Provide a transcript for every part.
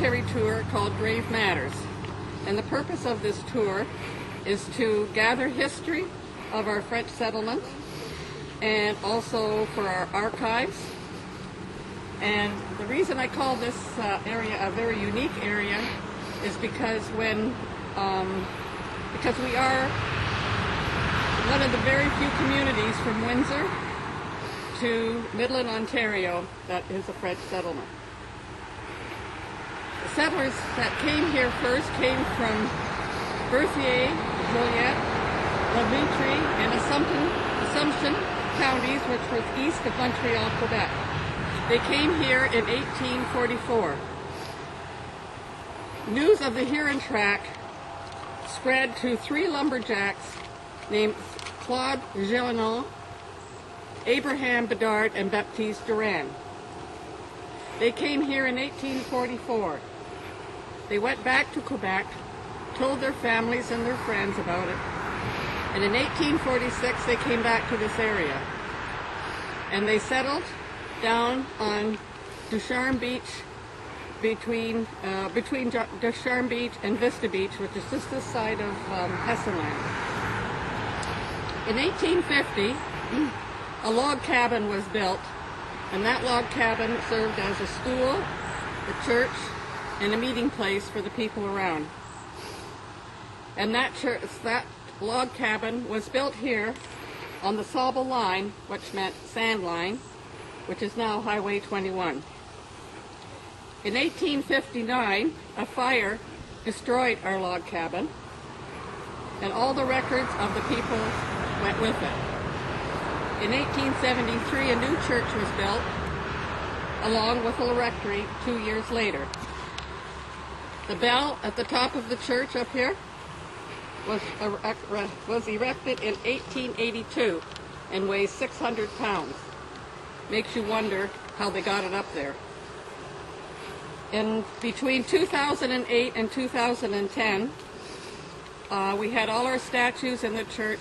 cemetery tour called Grave Matters. And the purpose of this tour is to gather history of our French settlement and also for our archives. And the reason I call this area a very unique area is because because we are one of the very few communities from Windsor to Midland, Ontario that is a French settlement. The settlers that came here first came from Berthier, Joliet, La Mettrie, and Assumption counties, which was east of Montreal, Quebec. They came here in 1844. News of the Huron track spread to 3 lumberjacks named Claude Gélinon, Abraham Bedard, and Baptiste Durand. They came here in 1844. They went back to Quebec, told their families and their friends about it, and in 1846 they came back to this area. And they settled down on Ducharme Beach, between Ducharme Beach and Vista Beach, which is just this side of Hessenland. In 1850, a log cabin was built, and that log cabin served as a school, a church, and a meeting place for the people around. And that log cabin was built here on the Sauble line, which meant sand line, which is now Highway 21. In 1859, a fire destroyed our log cabin, and all the records of the people went with it. In 1873, a new church was built, along with a rectory 2 years later. The bell at the top of the church up here was erected in 1882 and weighs 600 pounds. Makes you wonder how they got it up there. In between 2008 and 2010, we had all our statues in the church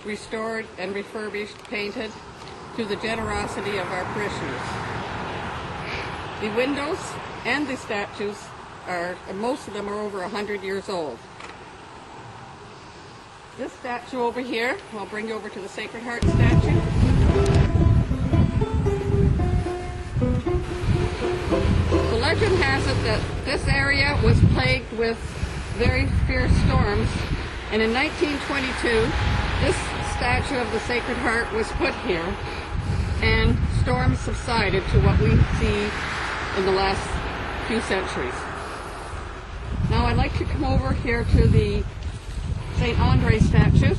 restored and refurbished, painted, through the generosity of our parishioners. The windows and the statues most of them are over 100 years old. This statue over here, I'll bring you over to the Sacred Heart statue. The legend has it that this area was plagued with very fierce storms, and in 1922, this statue of the Sacred Heart was put here, and storms subsided to what we see in the last few centuries. Now I'd like to come over here to the St. Andre statue.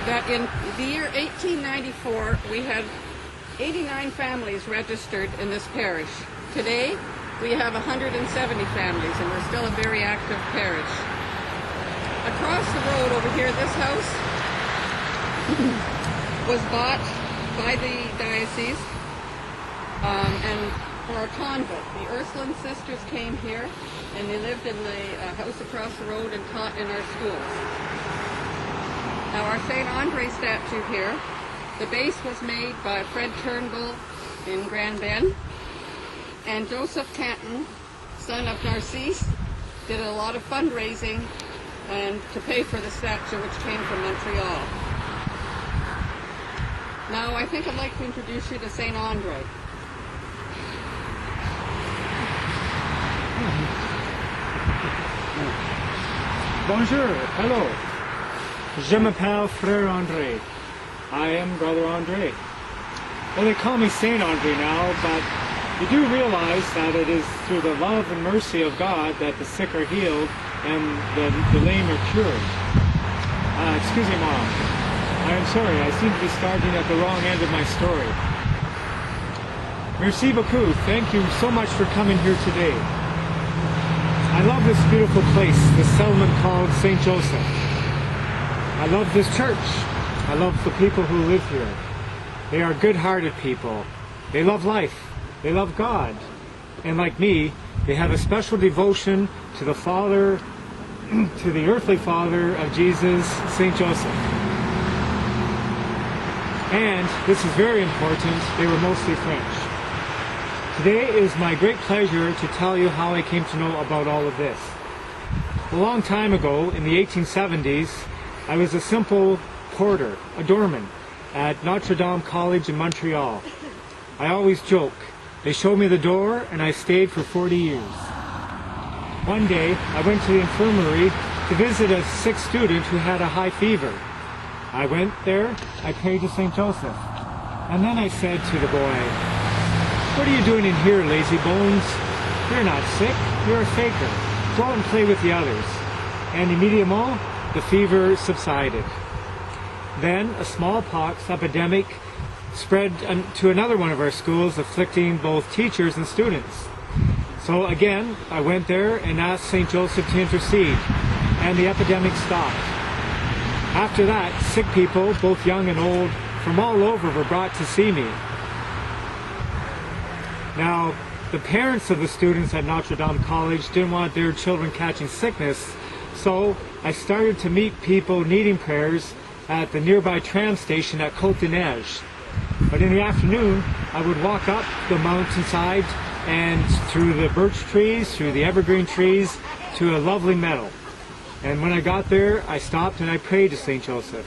That in the year 1894, we had 89 families registered in this parish. Today, we have 170 families, and we're still a very active parish. Across the road over here, this house was bought by the diocese and for a convent. The Ursuline sisters came here, and they lived in the house across the road and taught in our schools. Now our St. Andre statue here, the base was made by Fred Turnbull in Grand Bend, and Joseph Canton, son of Narcisse, did a lot of fundraising and to pay for the statue, which came from Montreal. Now I think I'd like to introduce you to St. Andre. Bonjour, hello. Je m'appelle Frère André. I am Brother André. Well, they call me Saint André now, but you do realize that it is through the love and mercy of God that the sick are healed and the lame are cured. Excuse me, Mom. I am sorry, I seem to be starting at the wrong end of my story. Merci beaucoup. Thank you so much for coming here today. I love this beautiful place, this settlement called St. Joseph. I love this church. I love the people who live here. They are good-hearted people. They love life. They love God. And like me, they have a special devotion to the Father, to the earthly Father of Jesus, St. Joseph. And, this is very important, they were mostly French. Today is my great pleasure to tell you how I came to know about all of this. A long time ago, in the 1870s, I was a simple porter, a doorman, at Notre Dame College in Montreal. I always joke. They showed me the door and I stayed for 40 years. One day, I went to the infirmary to visit a sick student who had a high fever. I went there, I prayed to St. Joseph. And then I said to the boy, "What are you doing in here, lazy bones? You're not sick, you're a faker. Go out and play with the others." And immediately, the fever subsided. Then a smallpox epidemic spread to another one of our schools, afflicting both teachers and students. So again, I went there and asked St. Joseph to intercede, and the epidemic stopped. After that, sick people, both young and old, from all over were brought to see me. Now, the parents of the students at Notre Dame College didn't want their children catching sickness, so I started to meet people needing prayers at the nearby tram station at Côte des Neiges. But in the afternoon, I would walk up the mountainside and through the birch trees, through the evergreen trees, to a lovely meadow. And when I got there, I stopped and I prayed to St. Joseph.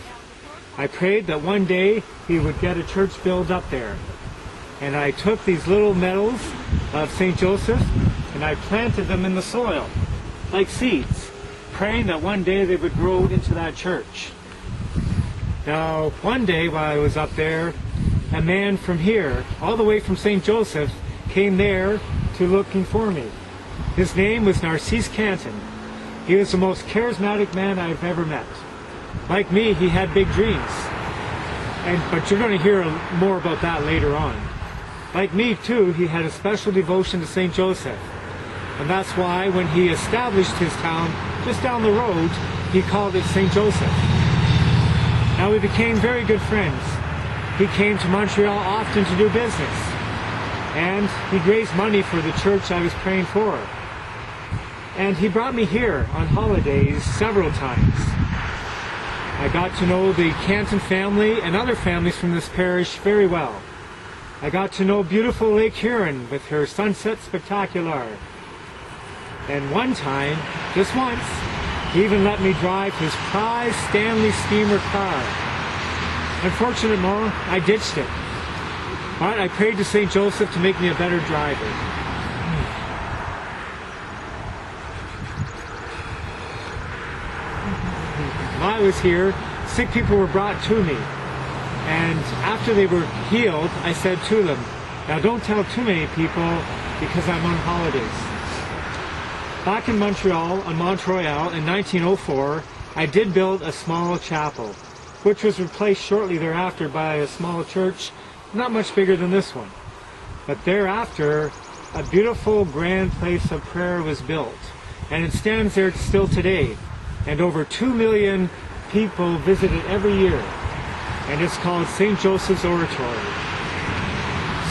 I prayed that one day he would get a church built up there. And I took these little medals of St. Joseph and I planted them in the soil, like seeds, praying that one day they would grow into that church. Now, one day while I was up there, a man from here, all the way from St. Joseph, came there to looking for me. His name was Narcisse Canton. He was the most charismatic man I've ever met. Like me, he had big dreams. But you're going to hear more about that later on. Like me too, he had a special devotion to St. Joseph. And that's why when he established his town just down the road, he called it St. Joseph. Now we became very good friends. He came to Montreal often to do business. And he'd raise money for the church I was praying for. And he brought me here on holidays several times. I got to know the Canton family and other families from this parish very well. I got to know beautiful Lake Huron with her Sunset Spectacular. And one time, just once, he even let me drive his prize Stanley steamer car. Unfortunately, I ditched it. But I prayed to St. Joseph to make me a better driver. While I was here, sick people were brought to me. And after they were healed, I said to them, "Now don't tell too many people because I'm on holidays." Back in Montreal, in 1904, I did build a small chapel, which was replaced shortly thereafter by a small church, not much bigger than this one. But thereafter, a beautiful grand place of prayer was built, and it stands there still today. And over 2 million people visit it every year. And it's called St. Joseph's Oratory.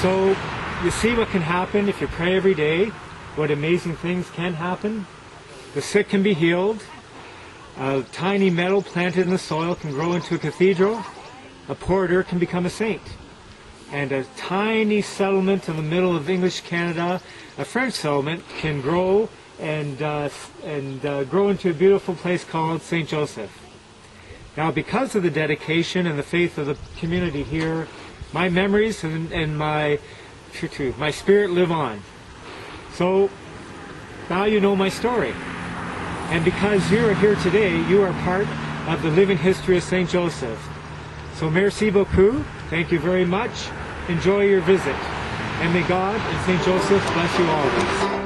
So, you see what can happen if you pray every day? What amazing things can happen? The sick can be healed. A tiny meadow planted in the soil can grow into a cathedral. A porter can become a saint. And a tiny settlement in the middle of English Canada, a French settlement, can grow and grow into a beautiful place called St. Joseph. Now, because of the dedication and the faith of the community here, my memories and my spirit live on. So, now you know my story. And because you are here today, you are part of the living history of St. Joseph. So, merci beaucoup. Thank you very much. Enjoy your visit. And may God and St. Joseph bless you always.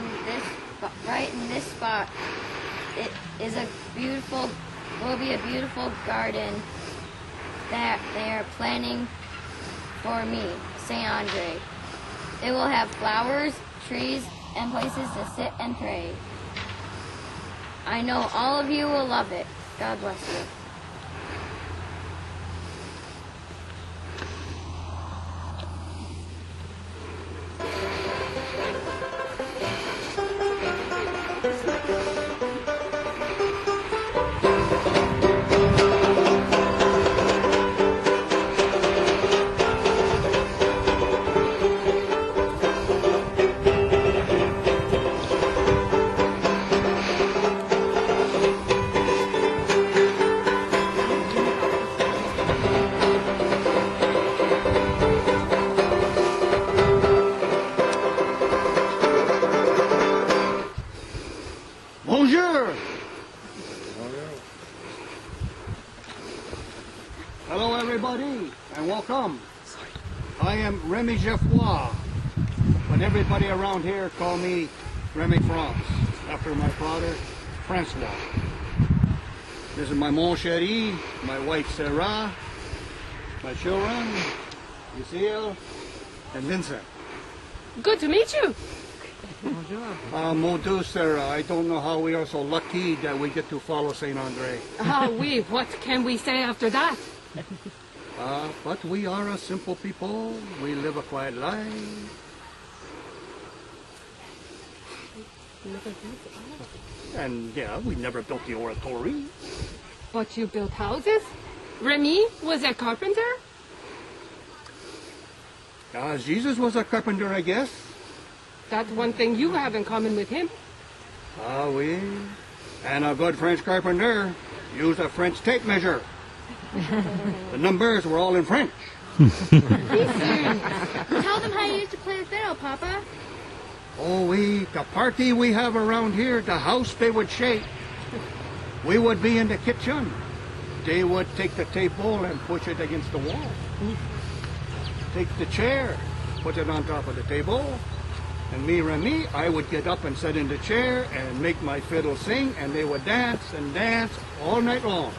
in this spot, it is will be a beautiful garden that they are planning for me, St. Andre. It will have flowers, trees, and places to sit and pray. I know all of you will love it. God bless you. Bonjour! Hello everybody, and welcome. I am Remy Geoffroy, but everybody around here call me Remy France, after my father, Francois. This is my mon chéri, my wife Sarah, my children, Lucille, and Vincent. Good to meet you. Mon Dieu, Sarah, I don't know how we are so lucky that we get to follow Saint Andre. Oui, what can we say after that? But we are a simple people. We live a quiet life. And yeah, we never built the oratory. But you built houses? Remy was a carpenter? Jesus was a carpenter, I guess. That's one thing you have in common with him. Oui. And a good French carpenter used a French tape measure. The numbers were all in French. Tell them how you used to play the fiddle, Papa. Oh, the party we have around here, the house they would shake. We would be in the kitchen. They would take the table and push it against the wall. Take the chair, put it on top of the table. And me, Remy, I would get up and sit in the chair and make my fiddle sing, and they would dance and dance all night long.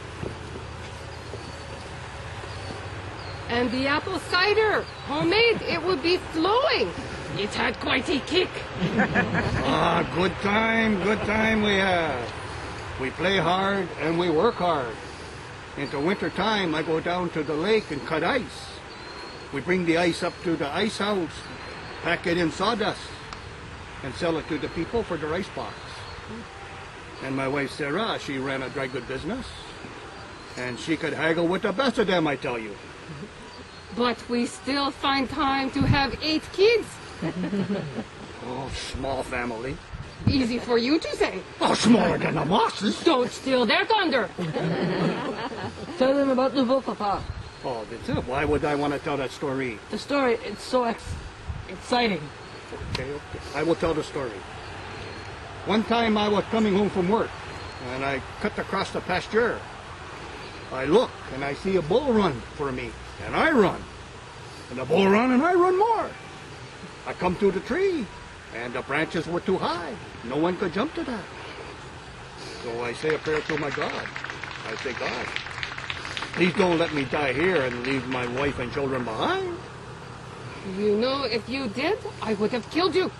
And the apple cider, homemade, it would be flowing. It had quite a kick. Good time we have. We play hard and we work hard. Into winter time, I go down to the lake and cut ice. We bring the ice up to the ice house, pack it in sawdust, and sell it to the people for their ice box. And my wife Sarah, she ran a dry good business, and she could haggle with the best of them, I tell you. But we still find time to have 8 kids. Oh, small family. Easy for you to say. Oh, smaller than the mosses. Don't steal their thunder. Tell them about the book, Papa. Oh, that's it. Why would I want to tell that story? The story, it's so exciting. Okay. I will tell the story. One time I was coming home from work, and I cut across the pasture. I look, and I see a bull run for me, and I run. And the bull run, and I run more. I come to the tree, and the branches were too high. No one could jump to that. So I say a prayer to my God. I say, God, please don't let me die here and leave my wife and children behind. You know, if you did, I would have killed you.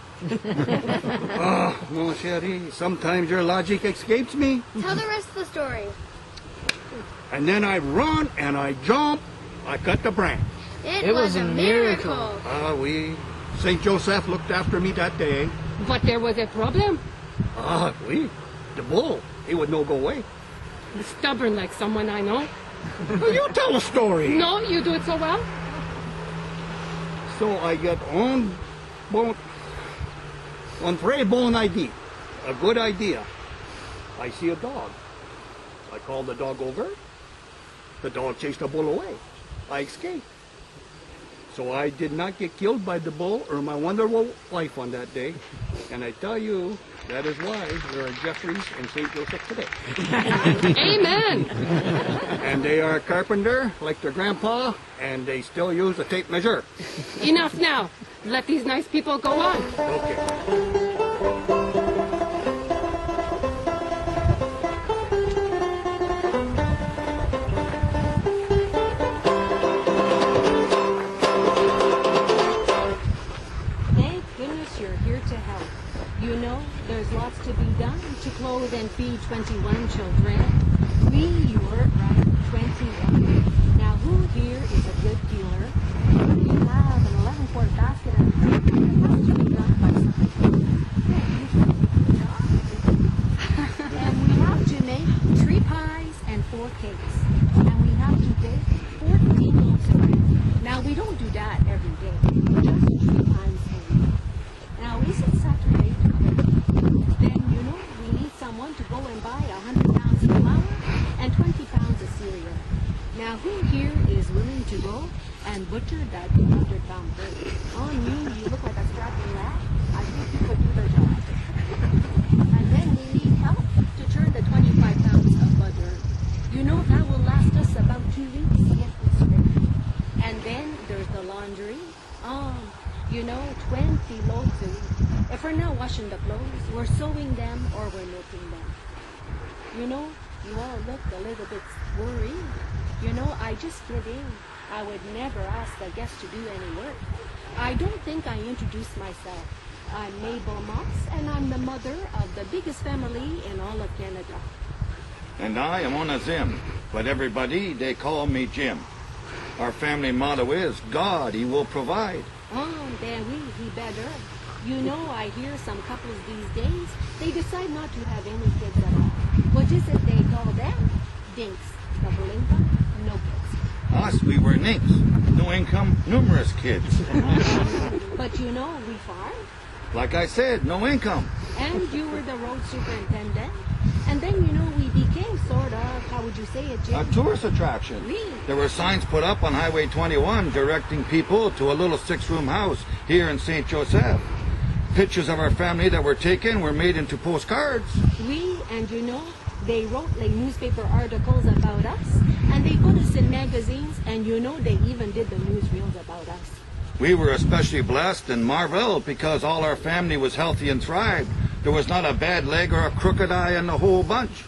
Mon chéri, sometimes your logic escapes me. Tell the rest of the story. And then I run and I jump. I cut the branch. It was a miracle. Oui. St. Joseph looked after me that day. But there was a problem. Oui. The bull, he would no go away. Stubborn like someone I know. Well, you tell a story. No, you do it so well. So I get on très bon idea, a good idea. I see a dog. I call the dog over. The dog chased the bull away. I escaped. So I did not get killed by the bull or my wonderful wife on that day. And I tell you, that is why there are Jeffreys in St. Joseph today. Amen. And they are a carpenter like their grandpa, and they still use a tape measure. Enough now. Let these nice people go on. Okay. there's lots to be done to clothe and feed 21 children. You heard right, 21. Now, who here is a good healer? We have an 11-quart basket of food that has to be done by somebody. And we have to make 3 pies and 4 cakes. And we have to bake 14 loaves of bread. Now, we don't do that every day, just 3 times a week. Now, is it Saturday to cook? Then, we need someone to go and buy 100 pounds of flour and 20 pounds of cereal. Now, who here is willing to go and butcher that 100-pound bird? On you look like a strapping lad. I think you could do the job. And then we need help to turn the 25 pounds of butter. That will last us about 2 weeks if it's ready. And then there's the laundry. 20 loads a week. If we're not washing the clothes, we're sewing them or we're knitting them. You all look a little bit worried. I just kidding. I would never ask a guest to do any work. I don't think I introduced myself. I'm Mabel Moss, and I'm the mother of the biggest family in all of Canada. And I am Onazim, but everybody, they call me Jim. Our family motto is, God, He will provide. Oh, then he better. I hear some couples these days, they decide not to have any kids at all. What is it they call them? Dinks. Double income, no kids. Us, we were ninks. No income, numerous kids. But we farm. Like I said, no income. And you were the road superintendent. And then, we became sort of, how would you say it, Jim? A tourist attraction. Really? There were signs put up on Highway 21 directing people to a little 6-room house here in St. Joseph. Pictures of our family that were taken were made into postcards. And they wrote like newspaper articles about us, and they put us in magazines, and they even did the newsreels about us. We were especially blessed and marveled because all our family was healthy and thrived. There was not a bad leg or a crooked eye in the whole bunch.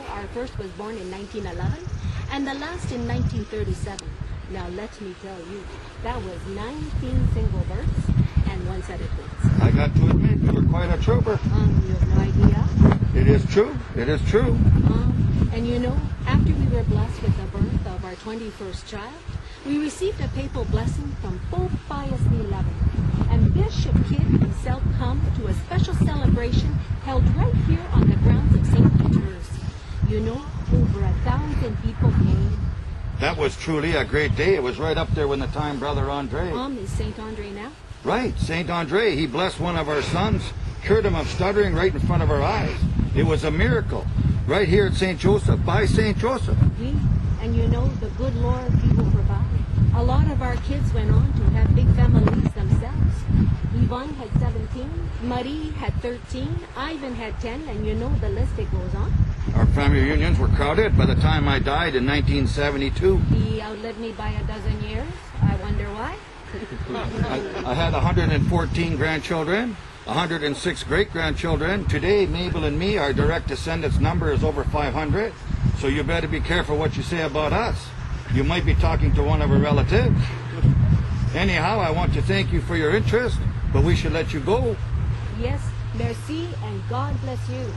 Our first was born in 1911, and the last in 1937. Now, let me tell you, that was 19 single births and 1 set of twins. I got to admit, you were quite a trooper. You have no idea? It is true. It is true. And after we were blessed with the birth of our 21st child, we received a papal blessing from Pope Pius XI. And Bishop Kidd himself come to a special celebration held right here on the grounds of St. Peter's. Over 1,000 people came. That was truly a great day. It was right up there when the time Brother Andre. Is St. Andre now? Right, St. Andre. He blessed one of our sons, cured him of stuttering right in front of our eyes. It was a miracle. Right here at St. Joseph, by St. Joseph. And the good Lord, He will provide. A lot of our kids went on to have big families themselves. Yvonne had 17, Marie had 13, Ivan had 10, and the list, it goes on. Our family reunions were crowded. By the time I died in 1972, He outlived me by 12 years. I wonder why. I had 114 grandchildren, 106 great-grandchildren. Today, Mabel and me, our direct descendants number is over 500. So you better be careful what you say about us. You might be talking to one of our relatives. Anyhow, I want to thank you for your interest, but we should let you go. Yes, merci, and God bless you.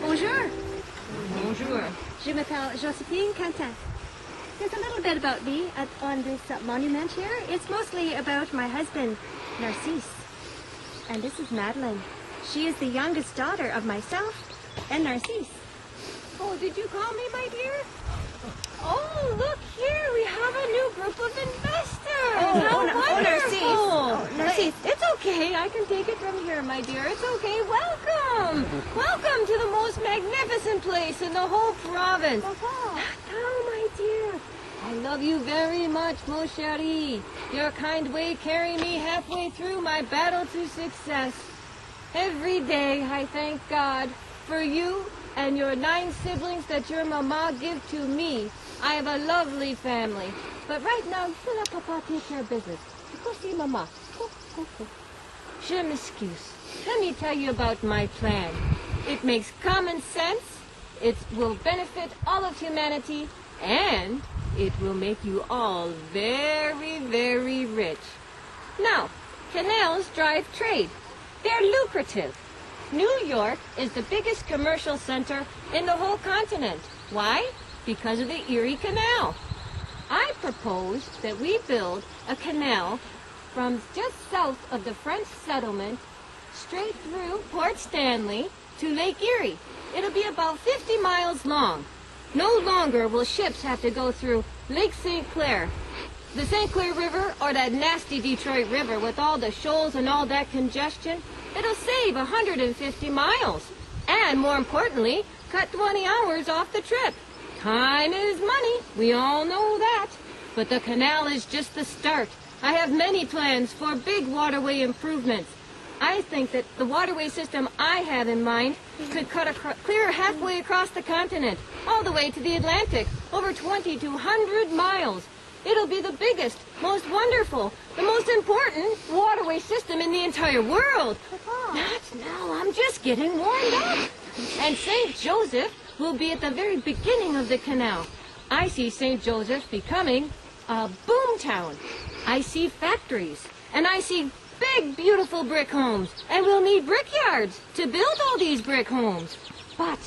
Bonjour. Bonjour. Je m'appelle Josephine Quentin. There's a little bit about me on this monument here. It's mostly about my husband, Narcisse. And this is Madeline. She is the youngest daughter of myself and Narcisse. Oh, did you call me, my dear? Oh, look here. We have a new group of investors. How wonderful. Narcisse, it's okay. I can take it from here, my dear. It's okay. Welcome. Welcome to the most magnificent place in the whole province. Oh, my dear. I love you very much, mon chéri. Your kind way carry me halfway through my battle to success. Every day I thank God for you and your 9 siblings that your mama give to me. I have a lovely family. But right now, you let Papa take care of business. Go see Mama. Go. Je m'excuse. Let me tell you about my plan. It makes common sense, it will benefit all of humanity, and it will make you all very, very rich. Now, canals drive trade. They're lucrative. New York is the biggest commercial center in the whole continent. Why? Because of the Erie Canal. I propose that we build a canal from just south of the French settlement straight through Port Stanley to Lake Erie. It'll be about 50 miles long. No longer will ships have to go through Lake St. Clair, the St. Clair River, or that nasty Detroit River with all the shoals and all that congestion. It'll save 150 miles. And more importantly, cut 20 hours off the trip. Time is money. We all know that. But the canal is just the start. I have many plans for big waterway improvements. I think that the waterway system I have in mind could cut clear halfway across the continent, all the way to the Atlantic, over 20 to 100 miles. It'll be the biggest, most wonderful, the most important waterway system in the entire world. Not now, I'm just getting warmed up. And St. Joseph will be at the very beginning of the canal. I see St. Joseph becoming a boom town. I see factories, and I see big, beautiful brick homes, and we'll need brickyards to build all these brick homes. But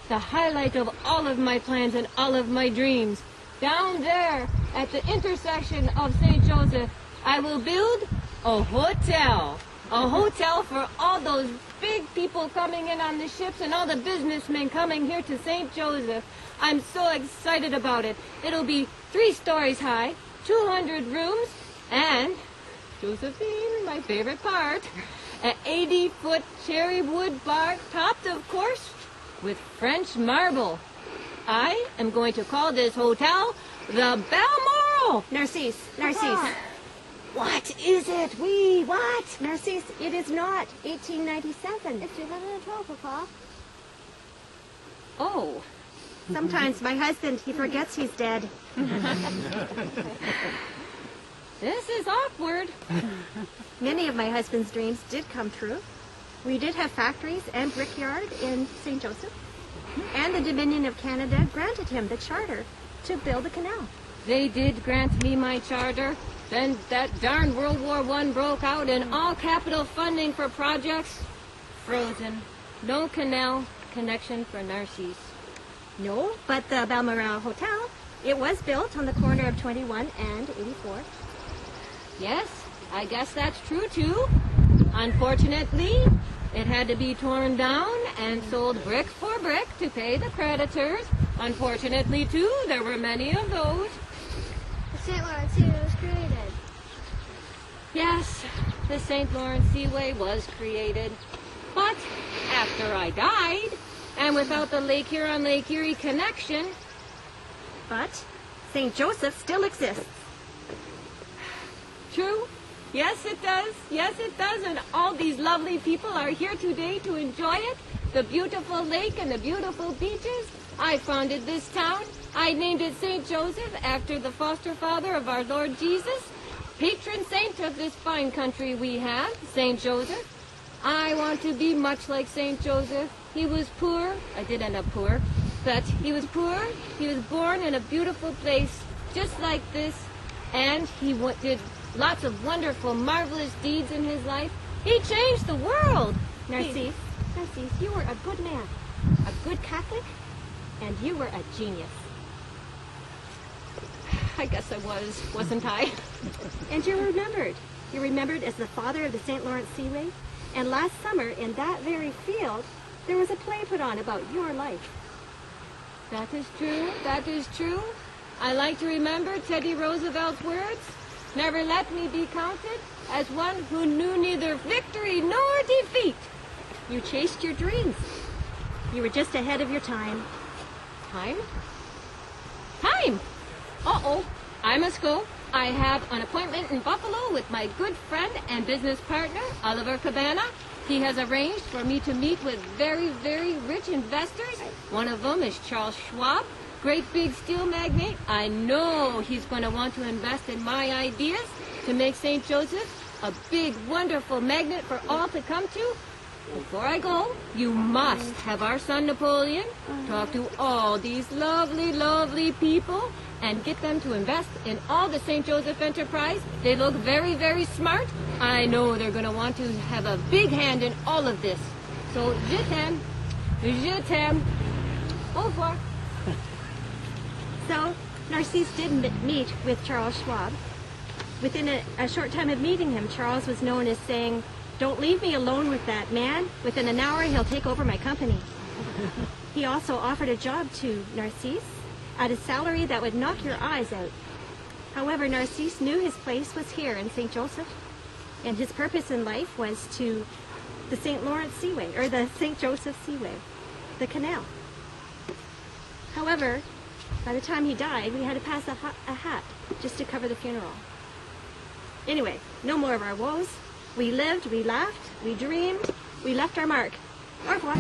the highlight of all of my plans and all of my dreams, down there at the intersection of St. Joseph, I will build a hotel. A hotel for all those big people coming in on the ships and all the businessmen coming here to St. Joseph. I'm so excited about it. It'll be 3 stories high, 200 rooms, and Josephine, my favorite part, an 80-foot cherry wood bar topped, of course, with French marble. I am going to call this hotel the Balmoral. Narcisse. What is it? What? Narcisse, it is not 1897. It's 2012, Papa. Oh. Sometimes my husband, he forgets he's dead. This is awkward. Many of my husband's dreams did come true. We did have factories and brickyard in St. Joseph. And the Dominion of Canada granted him the charter to build a canal. They did grant me my charter. Then that darn World War I broke out and all capital funding for projects frozen. No canal connection for Narcisse. No, but the Balmoral Hotel, it was built on the corner of 21 and 84. Yes, I guess that's true too. Unfortunately, it had to be torn down and sold brick for brick to pay the creditors. Unfortunately too, there were many of those. The St. Lawrence Seaway was created. Yes, the St. Lawrence Seaway was created. But after I died, and without the Lake Huron, Lake Erie connection... But St. Joseph still exists. True. Yes, it does. Yes, it does. And all these lovely people are here today to enjoy it. The beautiful lake and the beautiful beaches. I founded this town. I named it St. Joseph after the foster father of our Lord Jesus, patron saint of this fine country we have, St. Joseph. I want to be much like St. Joseph. He was poor. I did end up poor. But he was poor. He was born in a beautiful place just like this. And he did lots of wonderful, marvelous deeds in his life. He changed the world. Narcisse, you were a good man, a good Catholic, and you were a genius. I guess I wasn't I? And you're remembered. You're remembered as the father of the St. Lawrence Seaway. And last summer, in that very field, there was a play put on about your life. That is true. That is true. I like to remember Teddy Roosevelt's words. Never let me be counted as one who knew neither victory nor defeat. You chased your dreams. You were just ahead of your time. Time? Time! Uh-oh. I must go. I have an appointment in Buffalo with my good friend and business partner, Oliver Cabana. He has arranged for me to meet with very, very rich investors. One of them is Charles Schwab, great big steel magnate. I know he's going to want to invest in my ideas to make St. Joseph a big, wonderful magnet for all to come to. Before I go, you must have our son Napoleon talk to all these lovely, lovely people and get them to invest in all the St. Joseph enterprise. They look very, very smart. I know they're going to want to have a big hand in all of this. So, je t'aime. Je t'aime. Au revoir. So, Narcisse did meet with Charles Schwab. Within a short time of meeting him, Charles was known as saying, "Don't leave me alone with that man. Within an hour, he'll take over my company." He also offered a job to Narcisse at a salary that would knock your eyes out. However, Narcisse knew his place was here in St. Joseph, and his purpose in life was to the St. Lawrence Seaway, or the St. Joseph Seaway, the canal. However, by the time he died, we had to pass a hat just to cover the funeral. Anyway, no more of our woes. We lived, we laughed, we dreamed, we left our mark. Au revoir.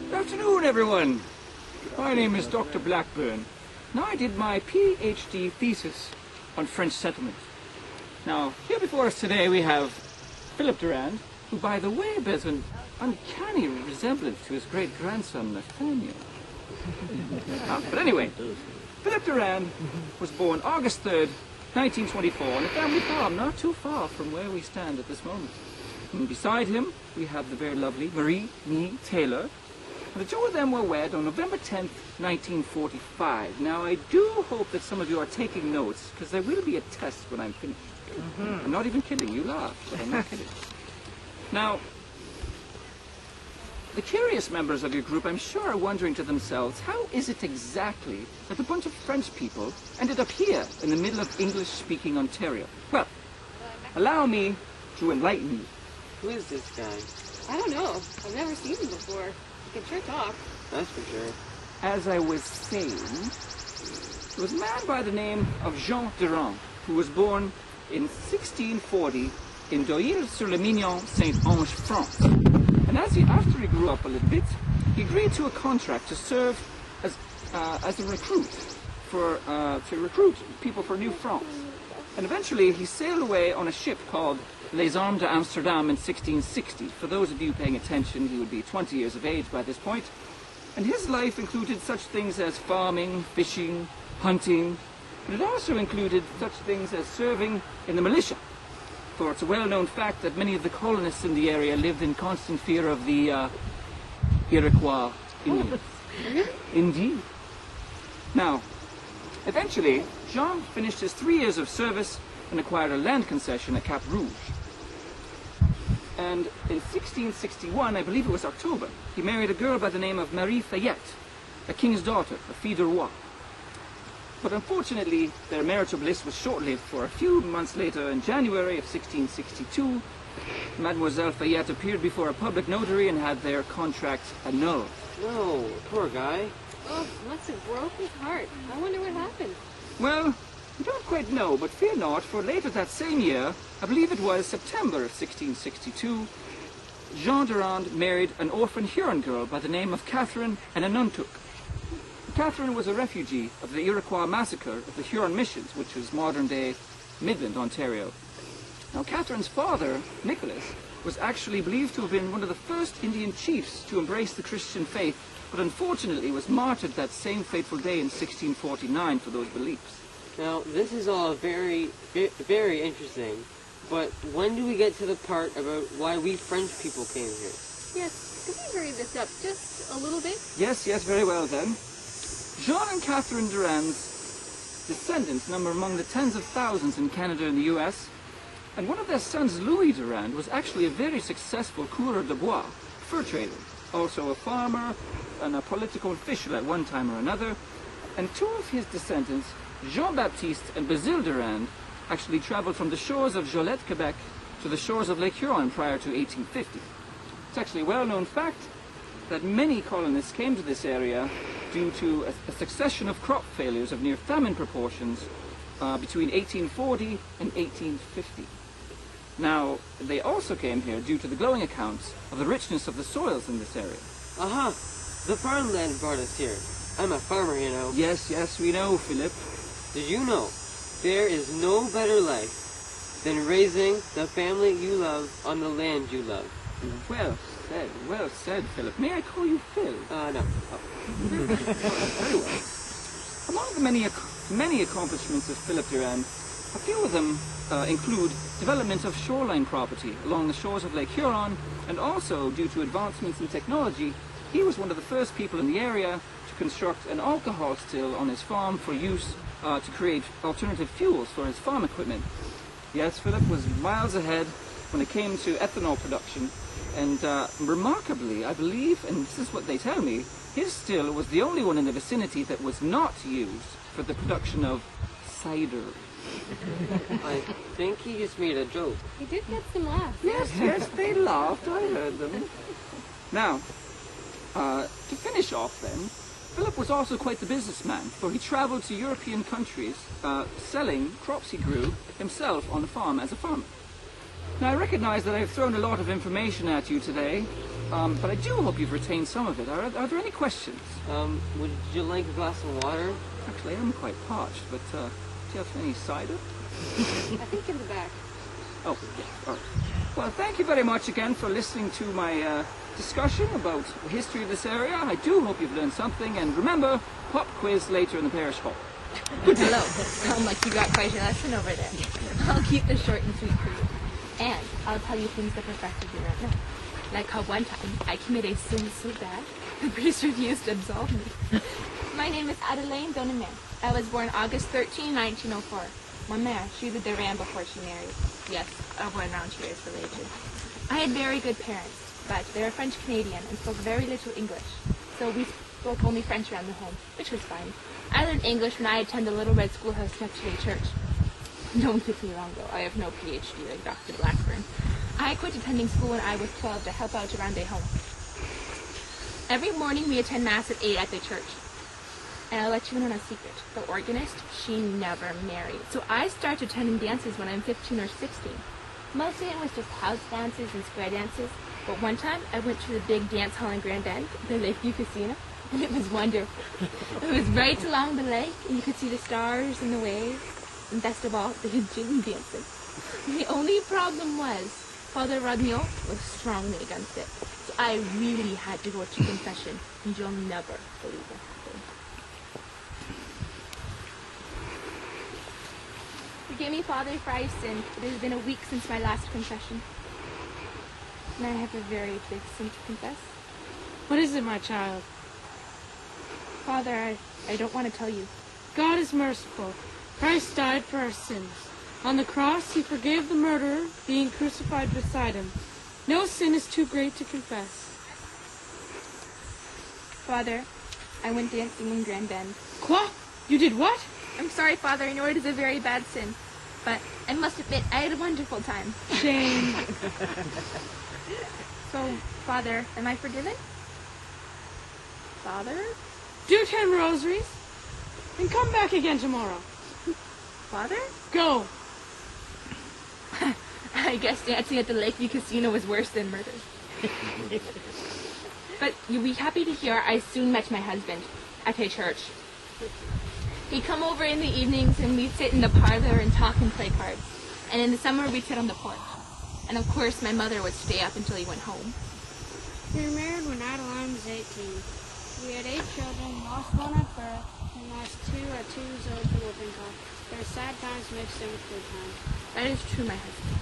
Good afternoon, everyone. My name is Dr. Blackburn. Now, I did my PhD thesis on French settlement. Now, here before us today we have Philip Durand, who, by the way, bears an uncanny resemblance to his great-grandson, Nathaniel. But anyway, Philip Durand was born August 3rd, 1924, on a family farm not too far from where we stand at this moment. And beside him, we have the very lovely Marie Nee Taylor. And the two of them were wed on November 10th, 1945. Now, I do hope that some of you are taking notes, because there will be a test when I'm finished. I'm not even kidding. You laugh, but I'm not kidding. Now, the curious members of your group, I'm sure, are wondering to themselves, how is it exactly that a bunch of French people ended up here in the middle of English-speaking Ontario? Well, allow me to enlighten you. Who is this guy? I don't know. I've never seen him before. He can sure talk. That's for sure. As I was saying, there was a man by the name of Jean Durand, who was born in 1640 in Doyle-sur-le-Mignon, Saint-Ange, France. And after he grew up a little bit, he agreed to a contract to serve as a recruit to recruit people for New France. And eventually he sailed away on a ship called Les Armes de Amsterdam in 1660. For those of you paying attention, he would be 20 years of age by this point. And his life included such things as farming, fishing, hunting, but it also included such things as serving in the militia. For it's a well-known fact that many of the colonists in the area lived in constant fear of the Iroquois Indians. Indeed. Now, eventually, Jean finished his 3 years of service and acquired a land concession at Cap Rouge. And in 1661, I believe it was October, he married a girl by the name of Marie Fayette, a king's daughter, a fille de roi. But unfortunately, their marital bliss was short-lived, for a few months later, in January of 1662, Mademoiselle Fayette appeared before a public notary and had their contract annulled. No, poor guy. Oh, must have broke his heart. I wonder what happened. Well, we don't quite know, but fear not, for later that same year, I believe it was September of 1662, Jean Durand married an orphan Huron girl by the name of Catherine Ananuntuk. Catherine was a refugee of the Iroquois massacre of the Huron missions, which was modern-day Midland, Ontario. Now, Catherine's father, Nicholas, was actually believed to have been one of the first Indian chiefs to embrace the Christian faith, but unfortunately was martyred that same fateful day in 1649 for those beliefs. Now, this is all very, very interesting, but when do we get to the part about why we French people came here? Yes, could we hurry this up just a little bit? Yes, very well then. Jean and Catherine Durand's descendants number among the tens of thousands in Canada and the US, and one of their sons, Louis Durand, was actually a very successful coureur de bois, fur trader, also a farmer and a political official at one time or another, and two of his descendants, Jean-Baptiste and Basile Durand, actually traveled from the shores of Joliette, Quebec, to the shores of Lake Huron prior to 1850. It's actually a well-known fact that many colonists came to this area due to a succession of crop failures of near famine proportions between 1840 and 1850. Now, they also came here due to the glowing accounts of the richness of the soils in this area. Aha! The farmland brought us here. I'm a farmer, you know. Yes, yes, we know, Philip. Did you know there is no better life than raising the family you love on the land you love? Well said, Philip. May I call you Phil? No. Oh. Very well. Among the many accomplishments of Philip Durand, a few of them include development of shoreline property along the shores of Lake Huron, and also, due to advancements in technology, he was one of the first people in the area to construct an alcohol still on his farm for use to create alternative fuels for his farm equipment. Yes, Philip was miles ahead when it came to ethanol production, and remarkably, I believe, and this is what they tell me, his still was the only one in the vicinity that was not used for the production of cider. I think he just made a joke. He did get some laughs. Yes, they laughed. I heard them. Now, to finish off then, Philip was also quite the businessman, for he traveled to European countries selling crops he grew himself on the farm as a farmer. Now, I recognize that I've thrown a lot of information at you today, but I do hope you've retained some of it. Are there any questions? Would you like a glass of water? Actually, I am quite parched, but do you have any cider? I think in the back. Oh, yes. All right. Well, thank you very much again for listening to my discussion about the history of this area. I do hope you've learned something, and remember, pop quiz later in the parish hall. Hello. Sound like you got quite a lesson over there. I'll keep this short and sweet for you. And I'll tell you things that perfected me right now. Like how one time I committed a sin so bad, the priest refused to absolve me. My name is Adelaine Donoman. I was born August 13, 1904. My mère, she was Durand before she married. Yes, everyone around here is related. I had very good parents, but they were French-Canadian and spoke very little English. So we spoke only French around the home, which was fine. I learned English when I attended the Little Red Schoolhouse next to the church. Don't get me wrong, though. I have no PhD like Dr. Blackburn. I quit attending school when I was 12 to help out around a home. Every morning we attend Mass at 8 at the church. And I'll let you in on a secret. The organist, she never married. So I started attending dances when I'm 15 or 16. Mostly it was just house dances and square dances. But one time I went to the big dance hall in Grand Bend, the Lakeview Casino, and it was wonderful. It was right along the lake, and you could see the stars and the waves. And best of all, they had jig dancing. The only problem was, Father Rodnio was strongly against it. So I really had to go to confession, and you'll never believe what happened. Forgive me, Father, for I sinned. It has been a week since my last confession. And I have a very big sin to confess. What is it, my child? Father, I don't want to tell you. God is merciful. Christ died for our sins. On the cross, he forgave the murderer, being crucified beside him. No sin is too great to confess. Father, I went dancing in Grand Bend. Quoi? You did what? I'm sorry, Father, I know it is a very bad sin, but I must admit, I had a wonderful time. Shame. So, Father, am I forgiven? Father? Do 10 rosaries, and come back again tomorrow. Father? Go. I guess dancing at the Lakeview Casino was worse than murder. But you'll be happy to hear I soon met my husband at a church. He'd come over in the evenings and we'd sit in the parlor and talk and play cards. And in the summer we'd sit on the porch. And of course my mother would stay up until he went home. We were married when Adeline was 18. We had 8 children, lost 1 at birth, and lost 2 at 2 years old to whooping cough. There were sad times mixed in with good times. That is true, my husband.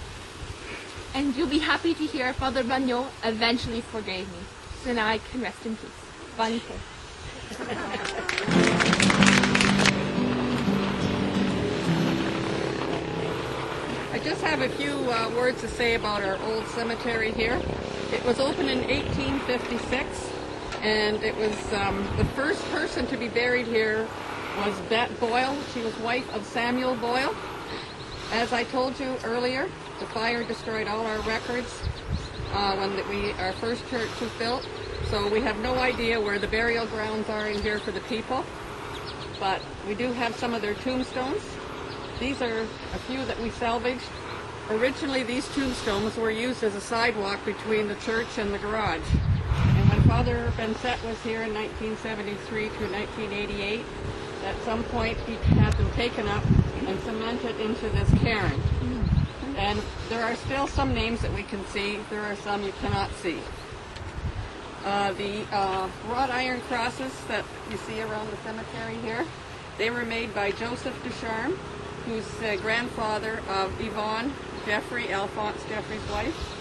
And you'll be happy to hear Father Bagnon eventually forgave me. So now I can rest in peace. Bonne nuit. I just have a few words to say about our old cemetery here. It was opened in 1856, and it was the first person to be buried here was Bet Boyle. She was wife of Samuel Boyle. As I told you earlier, the fire destroyed all our records when our first church was built, so we have no idea where the burial grounds are in here for the people, but we do have some of their tombstones. These are a few that we salvaged. Originally, these tombstones were used as a sidewalk between the church and the garage, and when Father Bensette was here in 1973 to 1988. At some point, he had them taken up and cemented into this cairn. And there are still some names that we can see. There are some you cannot see. The wrought iron crosses that you see around the cemetery here, they were made by Joseph Ducharme, who's the grandfather of Yvonne Jeffrey, Alphonse Jeffrey's wife.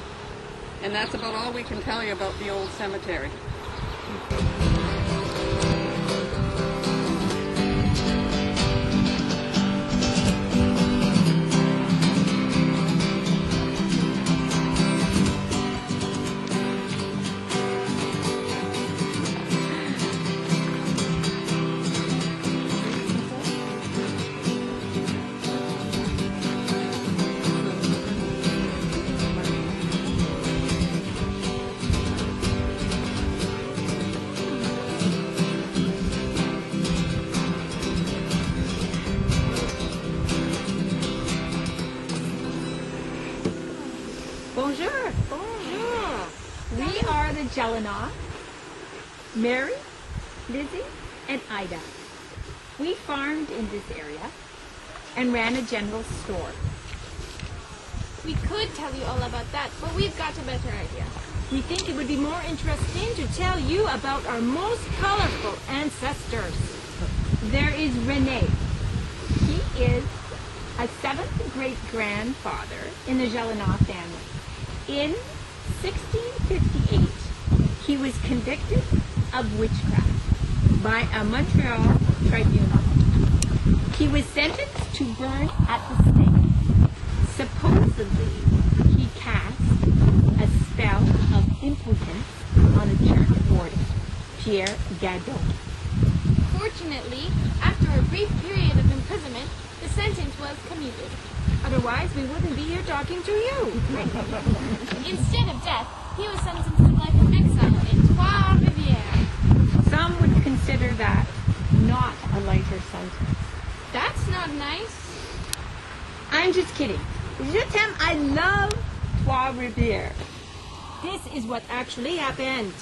And that's about all we can tell you about the old cemetery. Bonjour. Bonjour. We are the Jelena, Mary, Lizzie, and Ida. We farmed in this area and ran a general store. We could tell you all about that, but we've got a better idea. We think it would be more interesting to tell you about our most colorful ancestors. There is Rene. He is a seventh great-grandfather in the Jelena family. In 1658, he was convicted of witchcraft by a Montreal tribunal. He was sentenced to burn at the stake. Supposedly, he cast a spell of impotence on a church warden, Pierre Gadot. Fortunately, after a brief period of imprisonment, the sentence was commuted. Otherwise, we wouldn't be here talking to you. Instead of death, he was sentenced to life in exile in Trois-Rivières. Some would consider that not a lighter sentence. That's not nice. I'm just kidding. Je t'aime, I love Trois-Rivières. This is what actually happened.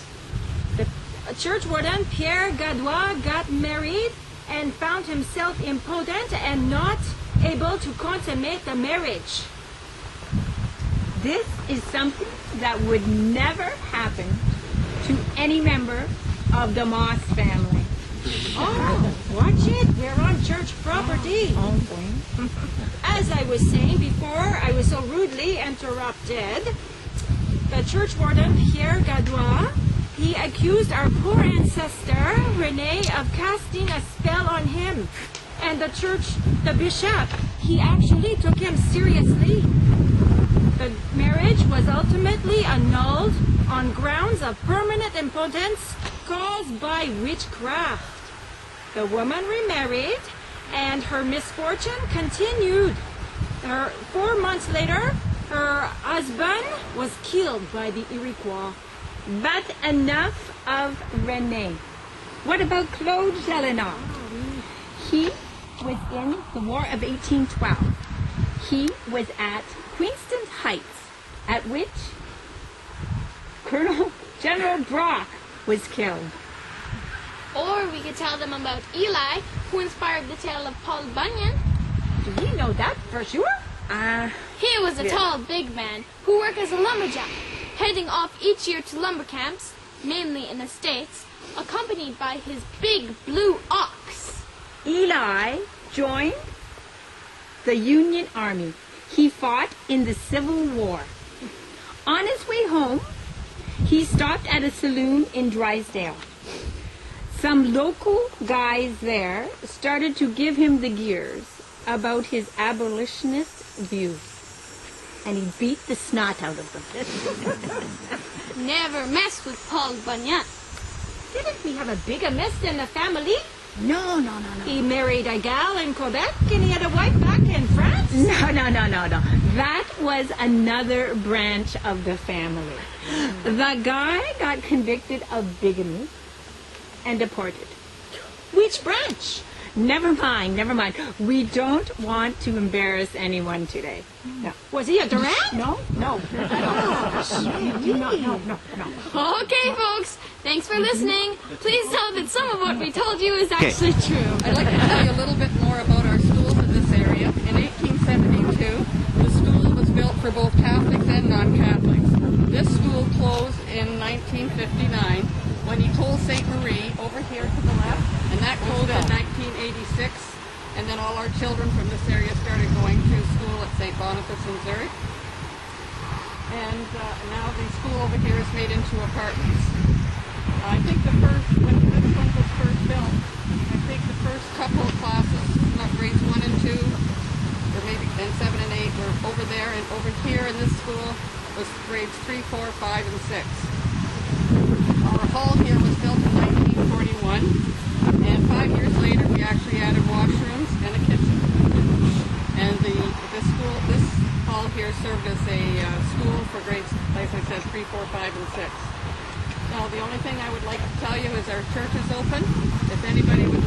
The church warden, Pierre Gadois, got married and found himself impotent and not able to consummate the marriage. This is something that would never happen to any member of the Moss family. Oh, watch it. We're on church property. As I was saying before, I was so rudely interrupted. The church warden, Pierre Gadois, he accused our poor ancestor, Rene, of casting a spell on him. And the bishop, he actually took him seriously. The marriage was ultimately annulled on grounds of permanent impotence caused by witchcraft. The woman remarried, and her misfortune continued. 4 months later, her husband was killed by the Iroquois. But enough of Rene. What about Claude Jelena? He was in the War of 1812. He was at Queenston Heights, at which General Brock was killed. Or we could tell them about Eli, who inspired the tale of Paul Bunyan. Do we know that for sure? He was a tall, big man who worked as a lumberjack, heading off each year to lumber camps, mainly in the States, accompanied by his big blue ox. Eli joined the Union Army. He fought in the Civil War. On his way home, he stopped at a saloon in Drysdale. Some local guys there started to give him the gears about his abolitionist views, and he beat the snot out of them. Never mess with Paul Bunyan. Didn't we have a bigamist in the family? No. He married a gal in Quebec and he had a wife back in France? No. That was another branch of the family. The guy got convicted of bigamy and deported. Which branch? Never mind, never mind. We don't want to embarrass anyone today. No. Was he a Durant? No. Okay, folks. Thanks for listening. Please know that some of what we told you is actually true. I'd like to tell you a little bit more about our schools in this area. In 1872, the school was built for both Catholics and non-Catholics. This school closed in 1959 when Ecole St. Marie, over here to the left, and that closed in 1986. And then all our children from this area started going to school at St. Boniface in Zurich. And now the school over here is made into apartments. I think when this one was first built, I think the first couple of classes, not grades 1 and 2, or maybe and 7 and 8 were over there, and over here in this school was grades 3, 4, 5, and 6. Our hall here was built in 1941, and 5 years later we actually added washrooms and a kitchen. And this hall here served as a school for grades, like I said, 3, 4, 5, and 6. Now, the only thing I would like to tell you is our church is open. If anybody would